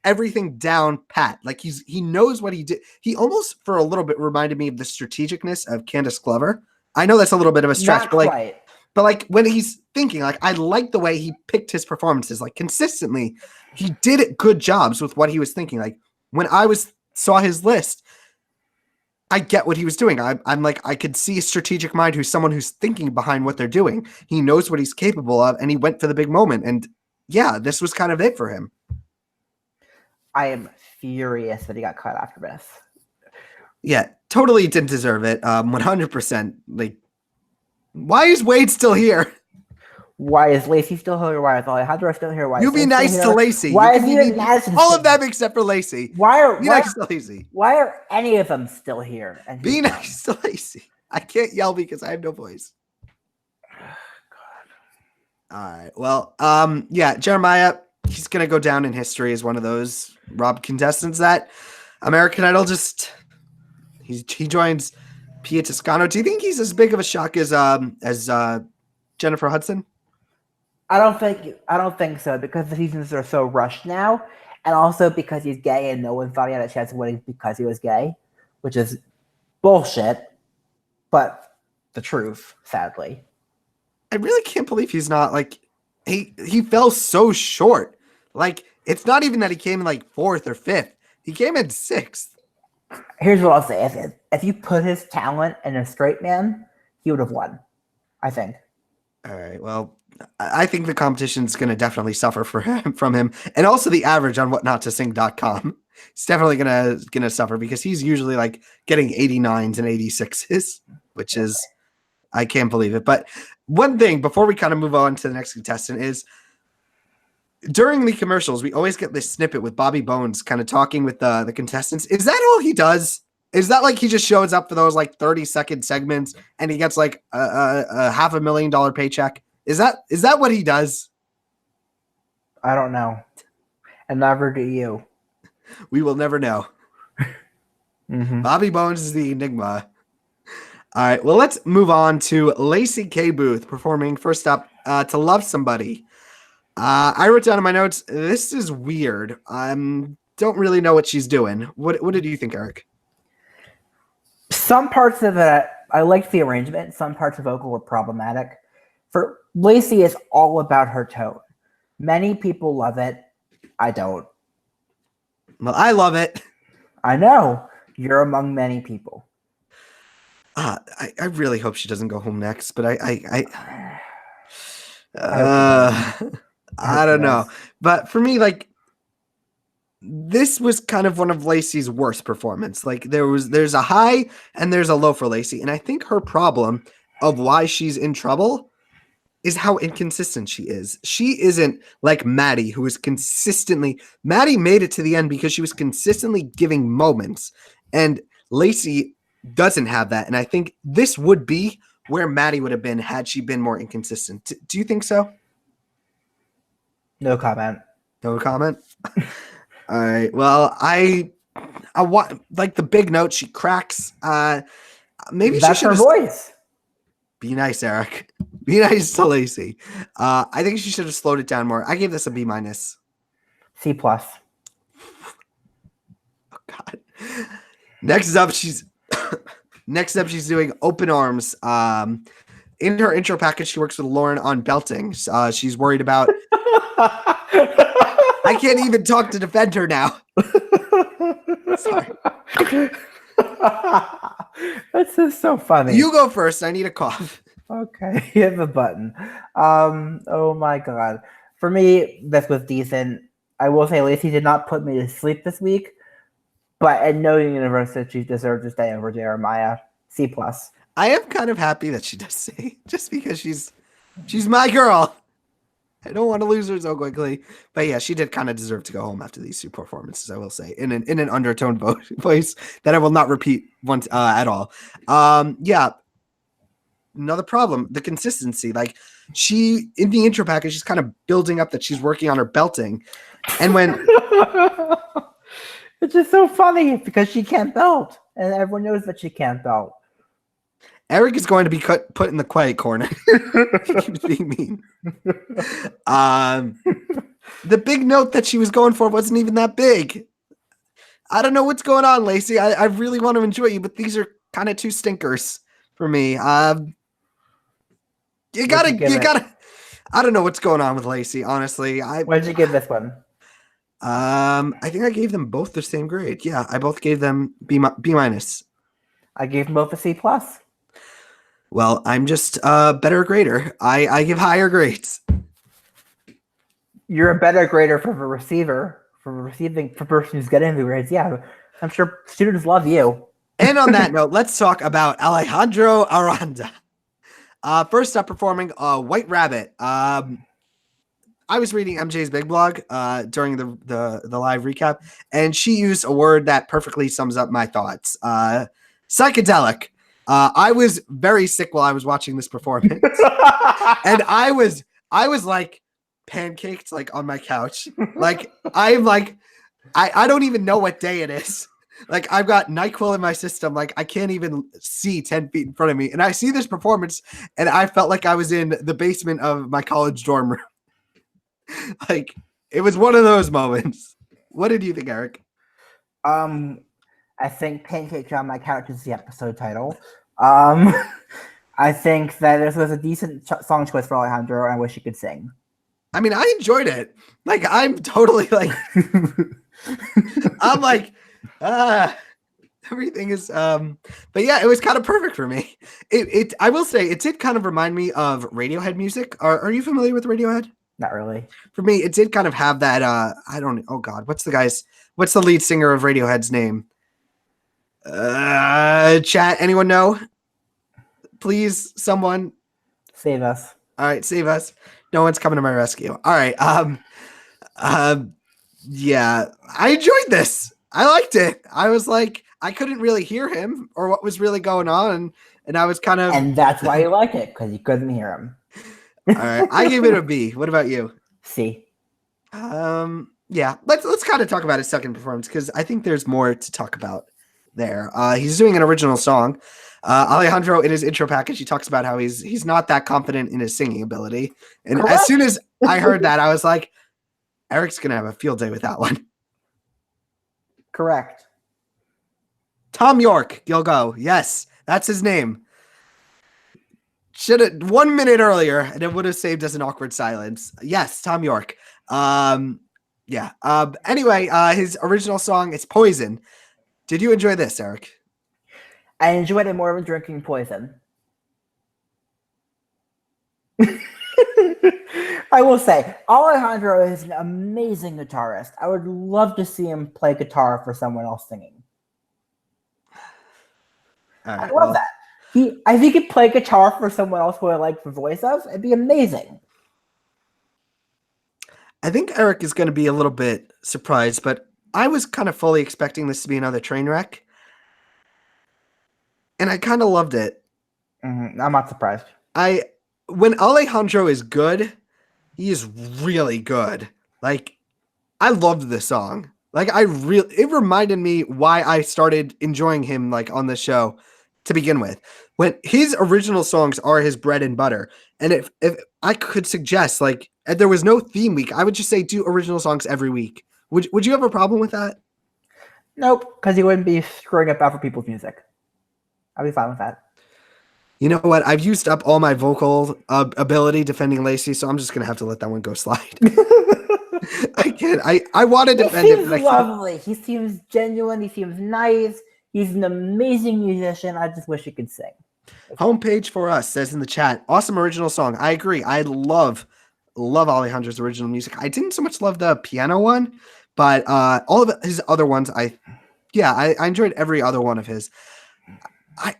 everything down pat. Like he knows what he did. He almost for a little bit reminded me of the strategicness of Candace Glover. I know that's a little bit of a stretch, but like when he's thinking, like I like the way he picked his performances. Like consistently, he did good jobs with what he was thinking. Like when I saw his list, I get what he was doing. I'm like, I could see a strategic mind who's someone who's thinking behind what they're doing. He knows what he's capable of, and he went for the big moment. And yeah, this was kind of it for him. I am furious that he got cut after this. Yeah, totally didn't deserve it. 100%. Like, why is Wade still here? Why is Lacey still here? Why is Alejandro still here? Why You is be nice to Lacey. Why is even Madison all of them except for Lacey. Be nice to Lacey. Why are any of them still here? And be nice to Lacey. I can't yell because I have no voice. God. All right. Well, yeah, Jeremiah, he's gonna go down in history as one of those robbed contestants that American Idol just he joins Pia Toscano. Do you think he's as big of a shock as Jennifer Hudson? I don't think so, because the seasons are so rushed now, and also because he's gay and no one thought he had a chance of winning because he was gay, which is bullshit, but the truth, sadly. I really can't believe he's not like he fell so short. Like, it's not even that he came in like 4th or 5th. He came in 6th. Here's what I'll say. If you put his talent in a straight man, he would have won, I think. All right. Well, I think the competition's going to definitely suffer from him. And also the average on whatnottosing.com. It's definitely going to suffer because he's usually like getting 89s and 86s, which is, I can't believe it. But one thing before we kind of move on to the next contestant is during the commercials, we always get this snippet with Bobby Bones kind of talking with the contestants. Is that all he does? Is that like he just shows up for those like 30-second segments and he gets like a $500,000 paycheck? Is that what he does? I don't know. And never do you. We will never know. Mm-hmm. Bobby Bones is the enigma. All right, well, let's move on to Lacey K. Booth performing first up to Love Somebody. I wrote down in my notes, this is weird. Don't really know what she's doing. What did you think, Eric? Some parts of it, I liked the arrangement. Some parts of vocal were problematic. For Lacey, is all about her tone. Many people love it. I don't. Well, I love it. I know. You're among many people. I really hope she doesn't go home next, but I don't know. But for me, like, this was kind of one of Lacey's worst performance. Like, there's a high and there's a low for Lacey. And I think her problem of why she's in trouble is how inconsistent she is. She isn't like Maddie, who is consistently... Maddie made it to the end because she was consistently giving moments. And Lacey doesn't have that. And I think this would be where Maddie would have been had she been more inconsistent. Do you think so? No comment. No comment? All right. Well, I want, like, the big note she cracks. Maybe that's she her voice. Be nice, Eric. Be nice to Lacey. I think she should have slowed it down more. I gave this a B-. C+. Oh, God. Next up, she's doing Open Arms. In her intro package, she works with Lauren on belting. She's worried about... I can't even talk to defend her now. Sorry. This is so funny. You go first. I need a cough. Okay, hit the button. Oh my God. For me, this was decent. I will say Lacey did not put me to sleep this week, but in no universe that she deserved to stay over Jeremiah. C+. I am kind of happy that she does stay, just because she's my girl. I don't want to lose her so quickly. But yeah, she did kind of deserve to go home after these two performances, I will say, in an undertone voice that I will not repeat once at all. Yeah. Another problem, the consistency. Like, she, in the intro package, she's kind of building up that she's working on her belting. And when... It's just so funny because she can't belt. And everyone knows that she can't belt. Eric is going to be put in the quiet corner. He keeps being mean. The big note that she was going for wasn't even that big. I don't know what's going on, Lacey. I really want to enjoy you, but these are kind of two stinkers for me. You gotta. I don't know what's going on with Lacey, honestly. What did you give this one? I think I gave them both the same grade. Yeah, I both gave them B-. I gave them both a C+. Well, I'm just a better grader. I give higher grades. You're a better grader for the receiver, for receiving, for person who's getting the grades. Yeah, I'm sure students love you. And on that note, let's talk about Alejandro Aranda. First up, performing White Rabbit. I was reading MJ's Big Blog during the live recap, and she used a word that perfectly sums up my thoughts. Psychedelic. I was very sick while I was watching this performance, and I was like pancaked like on my couch. Like I'm like I don't even know what day it is. Like I've got NyQuil in my system. Like I can't even see 10 feet in front of me, and I see this performance, and I felt like I was in the basement of my college dorm room. Like it was one of those moments. What did you think, Eric? I think Pancake on My Couch is the episode title. I think that this was a decent song choice for Alejandro, and I wish he could sing. I mean, I enjoyed it. Like I'm totally like I'm like everything is but yeah, it was kind of perfect for me. It I will say it did kind of remind me of Radiohead music. Are you familiar with Radiohead? Not really. For me, it did kind of have that oh god, what's the lead singer of Radiohead's name? Chat, anyone know? Please, someone save us. All right, save us. No one's coming to my rescue. All right. Yeah, I enjoyed this. I liked it. I was like, I couldn't really hear him or what was really going on, and I was kind of. And that's why you like it, because you couldn't hear him. All right, I gave it a B. What about you? C. Yeah, let's kind of talk about his second performance because I think there's more to talk about there. He's doing an original song. Alejandro, in his intro package, he talks about how he's not that confident in his singing ability, and Correct. As soon as I heard that, I was like, Eric's gonna have a field day with that one. Correct. Tom York, you'll go. Yes, that's his name. Should have 1 minute earlier, and it would have saved us an awkward silence. Yes, Tom York. Yeah. Anyway, his original song is Poison. Did you enjoy this, Eric? I enjoyed it more than drinking poison. I will say, Alejandro is an amazing guitarist. I would love to see him play guitar for someone else singing. All right, I love that. If he could play guitar for someone else who I like the voice of, it'd be amazing. I think Eric is going to be a little bit surprised, but I was kind of fully expecting this to be another train wreck. And I kind of loved it. Mm-hmm. I'm not surprised. When Alejandro is good, he is really good. Like, I loved this song. Like, it reminded me why I started enjoying him, like, on the show to begin with. When his original songs are his bread and butter. And if I could suggest, like, if there was no theme week, I would just say do original songs every week. Would you have a problem with that? Nope, because he wouldn't be screwing up other people's music. I'd be fine with that. You know what? I've used up all my vocal ability defending Lacey, so I'm just gonna have to let that one go slide. I can't. I want to defend it. He seems lovely. He seems genuine. He seems nice. He's an amazing musician. I just wish he could sing. Homepage for us says in the chat, awesome original song. I agree. I love Alejandro's original music. I didn't so much love the piano one, but all of his other ones, I enjoyed every other one of his.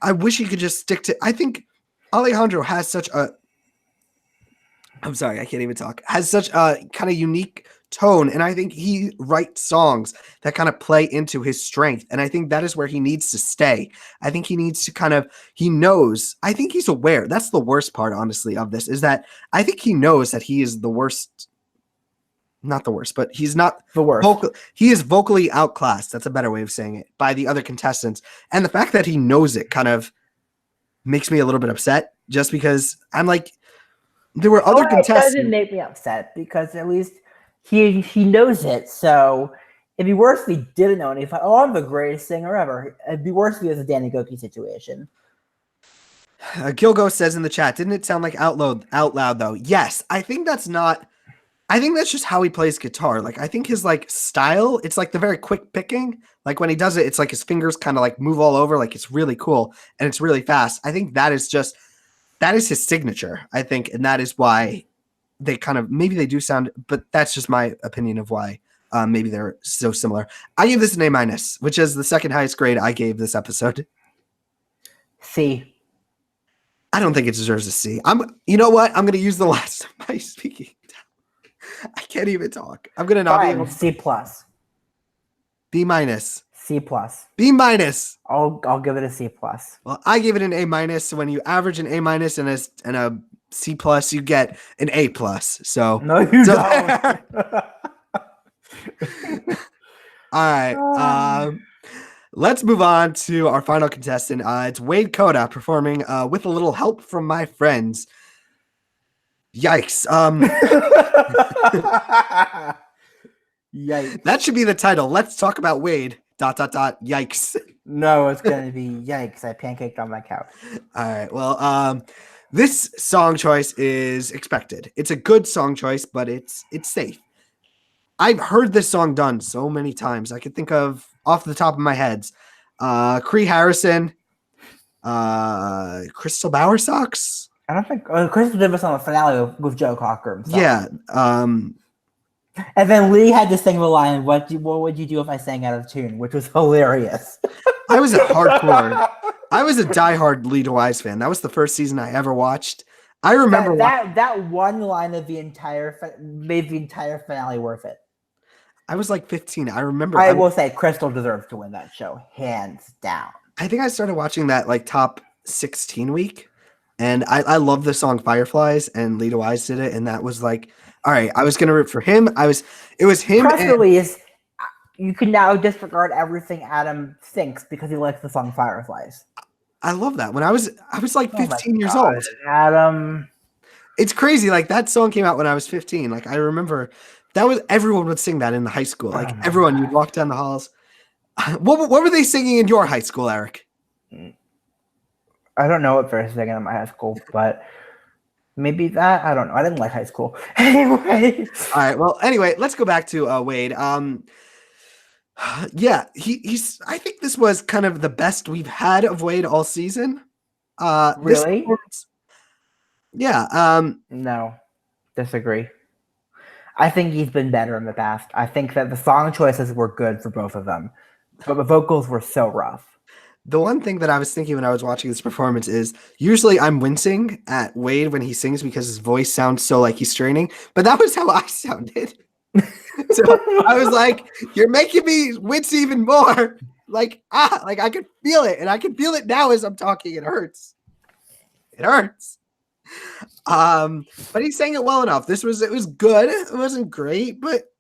I wish he could just stick to. I think Alejandro has such a. I'm sorry, I can't even talk. Has such a kind of unique tone, and I think he writes songs that kind of play into his strength, and I think that is where he needs to stay. I think he needs to he knows. I think he's aware. That's the worst part, honestly, of this is that I think he knows that he is the worst. Not the worst, but he's not the worst. He is vocally outclassed. That's a better way of saying it, by the other contestants. And the fact that he knows it kind of makes me a little bit upset, just because I'm like, there were other contestants. It doesn't make me upset because at least he knows it. So it'd be worse if he didn't know. And if I'm the greatest singer ever, it'd be worse if it was a Danny Goki situation. Gilgo says in the chat, didn't it sound like out loud though? Yes, I think that's just how he plays guitar. Like, I think his like style, it's like the very quick picking. Like when he does it, it's like his fingers kind of like move all over. Like it's really cool and it's really fast. I think that is his signature, I think. And that is why they kind of maybe they do sound, but that's just my opinion of why maybe they're so similar. I gave this an A-, which is the second highest grade I gave this episode. C. I don't think it deserves a C. You know what? I'm going to use the last of my speaking time. I can't even talk. I'm going to not be able to. C plus. B-. C plus. B-. I'll give it a C plus. Well, I gave it an A-. So when you average an A- and a C plus, you get an A plus. So no, you don't. All right. Let's move on to our final contestant. It's Wade Coda performing With a Little Help from My Friends. Yikes. Yikes. That should be the title. Let's talk about Wade. ... Yikes. No, it's going to be yikes. I pancaked on my couch. All right. Well, this song choice is expected. It's a good song choice, but it's safe. I've heard this song done so many times. I could think of off the top of my head. Cree Harrison, Crystal Bowersox. I don't think Crystal did this on the finale with Joe Cocker himself. Yeah. And then Lee had to sing the line, what would you do if I sang out of tune? Which was hilarious. I was a diehard Lee DeWise fan. That was the first season I ever watched. I remember that one line of made the entire finale worth it. I was like 15. I remember. I will say Crystal deserves to win that show, hands down. I think I started watching that like top 16 week, and I love the song Fireflies, and Lee DeWise did it, and that was like, all right, I was gonna root for him. It was him. Press release. You can now disregard everything Adam thinks because he likes the song Fireflies. I love that. When I was like 15 years old. Adam. It's crazy. Like that song came out when I was 15. Like I remember everyone would sing that in the high school. Like everyone, you'd walk down the halls. What were they singing in your high school, Eric? I don't know what they're singing in my high school, but maybe that. I don't know. I didn't like high school. Anyway. All right. Well, anyway, let's go back to Wade. Yeah, he's. I think this was kind of the best we've had of Wade all season. Really? Yeah. No, disagree. I think he's been better in the past. I think that the song choices were good for both of them, but the vocals were so rough. The one thing that I was thinking when I was watching this performance is usually I'm wincing at Wade when he sings because his voice sounds so like he's straining, but that was how I sounded. So I was like, you're making me wince even more. Like I could feel it, and I can feel it now as I'm talking. It hurts. It hurts. But he sang it well enough. It was good. It wasn't great, but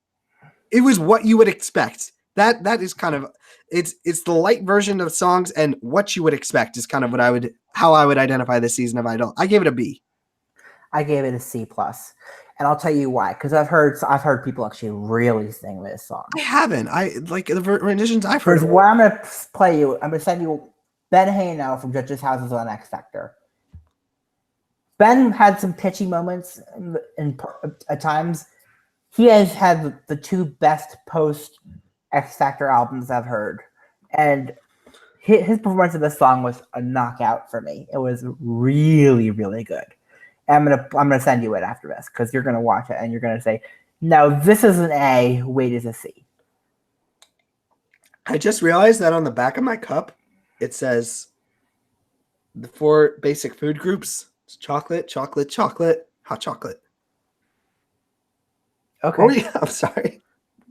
it was what you would expect. That is kind of it's the light version of songs, and what you would expect is kind of how I would identify this season of Idol. I gave it a B. I gave it a C plus. And I'll tell you why, because I've heard people actually really sing this song. I haven't. I like the renditions I've heard. What I'm gonna play you, I'm gonna send you Ben Haynow from Judges Houses on X Factor. Ben had some pitchy moments at times. He has had the two best post X Factor albums I've heard, and his performance of this song was a knockout for me. It was really, really good. I'm gonna send you it after this because you're gonna watch it and you're gonna say, "No, this is an A. Wait, is a C." I just realized that on the back of my cup, it says the 4 basic food groups: it's chocolate, chocolate, chocolate, hot chocolate. Okay. Oh yeah, I'm sorry.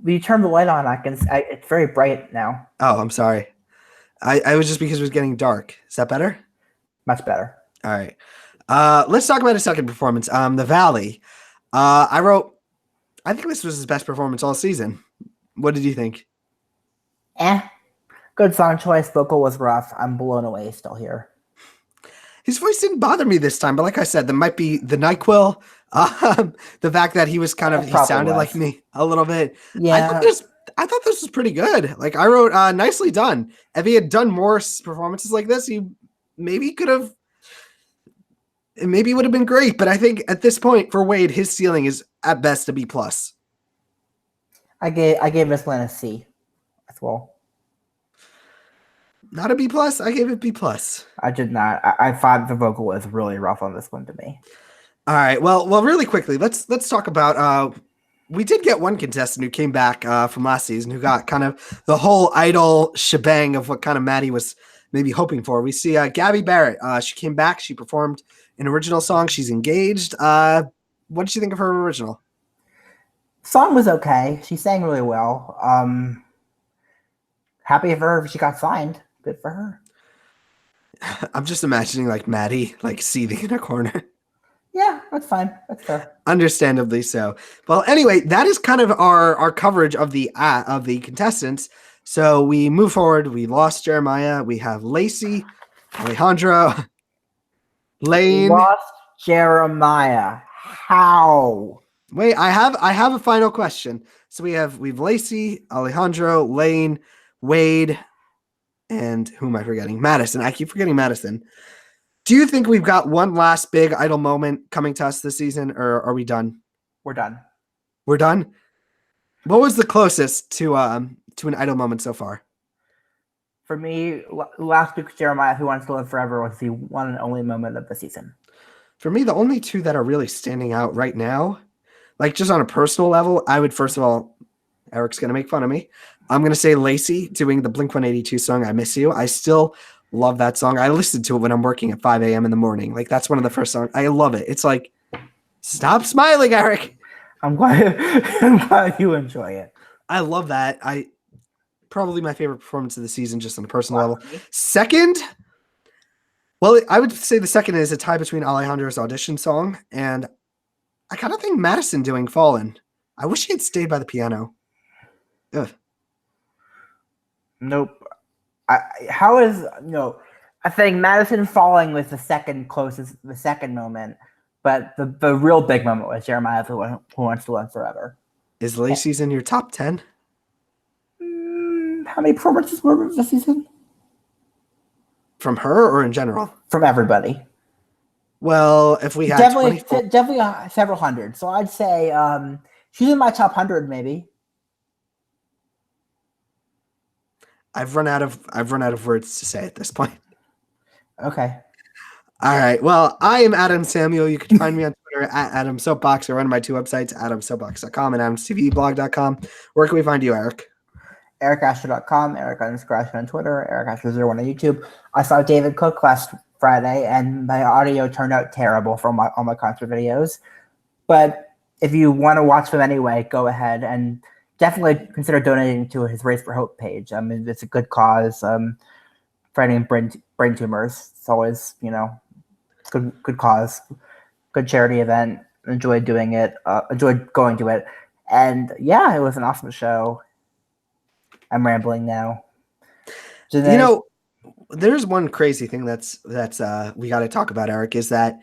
When you turn the light on, it's very bright now. Oh, I'm sorry. I was just because it was getting dark. Is that better? Much better. All right. Let's talk about his second performance. The Valley. I think this was his best performance all season. What did you think? Good song choice. Vocal was rough. I'm blown away still here. His voice didn't bother me this time, but like I said, there might be the NyQuil. The fact that he was he sounded like me a little bit. Yeah. I thought this was pretty good. Like I wrote, nicely done. If he had done more performances like this, he maybe could have. It maybe would have been great, but I think at this point for Wade, his ceiling is at best a B plus. I gave this one a C as well. Not a B plus. I gave it B plus. I did not. I thought the vocal was really rough on this one to me. All right. Well, really quickly, let's talk about. We did get one contestant who came back from last season, who got kind of the whole idol shebang of what kind of Maddie was maybe hoping for. We see Gabby Barrett. She came back. She performed an original song. She's engaged. What did you think of her original? Song was okay. She sang really well. Happy for her if she got signed. Good for her. I'm just imagining like Maddie like seething in a corner. Yeah, that's fine. That's fair. Understandably so. Well, anyway, that is kind of our coverage of the contestants. So we move forward. We lost Jeremiah. We have Lacey, Alejandro, We Lane. lost Jeremiah. How? Wait, I have a final question. So we've Lacey, Alejandro, Lane, Wade, and who am I forgetting? Madison. I keep forgetting Madison. Do you think we've got one last big idol moment coming to us this season, or are we done? We're done. We're done. What was the closest to an idol moment so far? For me, last week's Jeremiah, Who Wants to Live Forever, was the one and only moment of the season. For me, the only two that are really standing out right now, like just on a personal level, I would first of all, Eric's gonna make fun of me. I'm gonna say Lacey doing the Blink-182 song "I Miss You." I still love that song. I listen to it when I'm working at 5 a.m. in the morning. Like that's one of the first songs. I love it. It's like, stop smiling, Eric. I'm glad you enjoy it. I love that. Probably my favorite performance of the season, just on a personal level. Second, well, I would say the second is a tie between Alejandro's audition song and I kind of think Madison doing "Fallen." I wish he had stayed by the piano. Ugh. Nope. I think Madison falling was the second moment, but the real big moment was Jeremiah Who Wants to Live Forever. Is Lacey's in your top 10? How many performances were this season? From her or in general? From everybody. Well, if we had definitely several hundred. So I'd say she's in my top 100 maybe. I've run out of words to say at this point. Okay. All right. Well, I am Adam Samuel. You can find me on Twitter at Adam Soapbox or on my two websites, adamsoapbox.com and adamstvblog.com. Where can we find you, Eric? EricAscher.com, Eric_Ascher on Twitter, EricAscher01 on YouTube. I saw David Cook last Friday, and my audio turned out terrible for all my concert videos. But if you want to watch them anyway, go ahead and definitely consider donating to his Race for Hope page. I mean, it's a good cause. Fighting brain tumors. It's always, good cause, good charity event. Enjoyed doing it. Enjoyed going to it, and yeah, it was an awesome show. I'm rambling now. There's one crazy thing that's we got to talk about, Eric, is that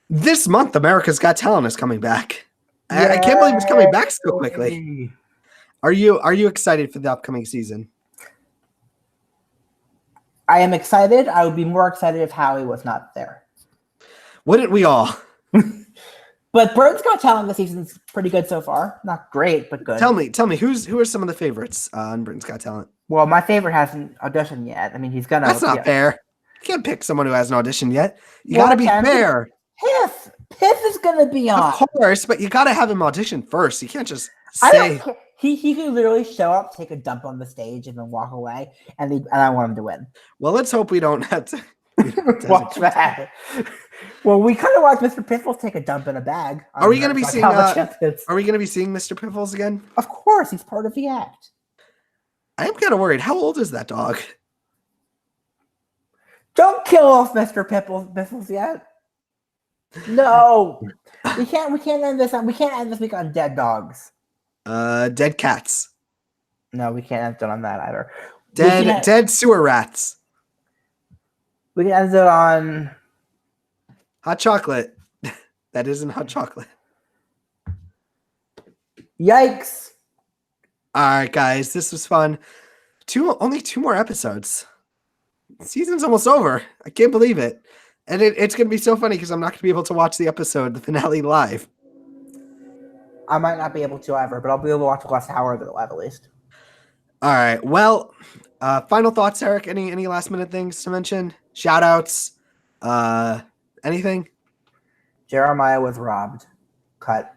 this month America's Got Talent is coming back. I can't believe it's coming back so quickly. Are you excited for the upcoming season? I am excited. I would be more excited if Howie was not there. Wouldn't we all? But Britain's Got Talent this season's pretty good so far. Not great, but good. Tell me, who are some of the favorites on Britain's Got Talent? Well, my favorite hasn't auditioned yet. I mean, he's gonna. That's not fair. You can't pick someone who hasn't auditioned yet. You gotta be fair. Piff is gonna be on. Of course, but you gotta have him audition first. You can't just say. He could literally show up, take a dump on the stage, and then walk away. And I want him to win. Well, let's hope we don't have to watch that. Well, we kind of watched Mr. Piffles take a dump in a bag. Are we going to be seeing? Are we going to be seeing Mr. Piffles again? Of course, he's part of the act. I am kind of worried. How old is that dog? Don't kill off Mr. Piffles yet. No, we can't end this. We can't end this week on dead dogs. Dead cats. No, we can't end it on that either. Dead sewer rats. We can end it on hot chocolate. That isn't hot chocolate. Yikes. All right, guys, this was fun. Only 2 more episodes. Season's almost over. I can't believe it. And it's going to be so funny because I'm not going to be able to watch the finale live. I might not be able to either, but I'll be able to watch the last hour of it live at least. All right. Well, final thoughts, Eric? Any last minute things to mention? Shout outs? Anything? Jeremiah was robbed. Cut.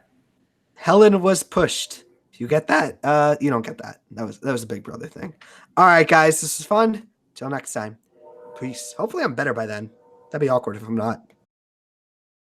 Helen was pushed. You get that? You don't get that. That was a Big Brother thing. All right, guys, this is fun. Till next time. Peace. Hopefully I'm better by then. That'd be awkward if I'm not.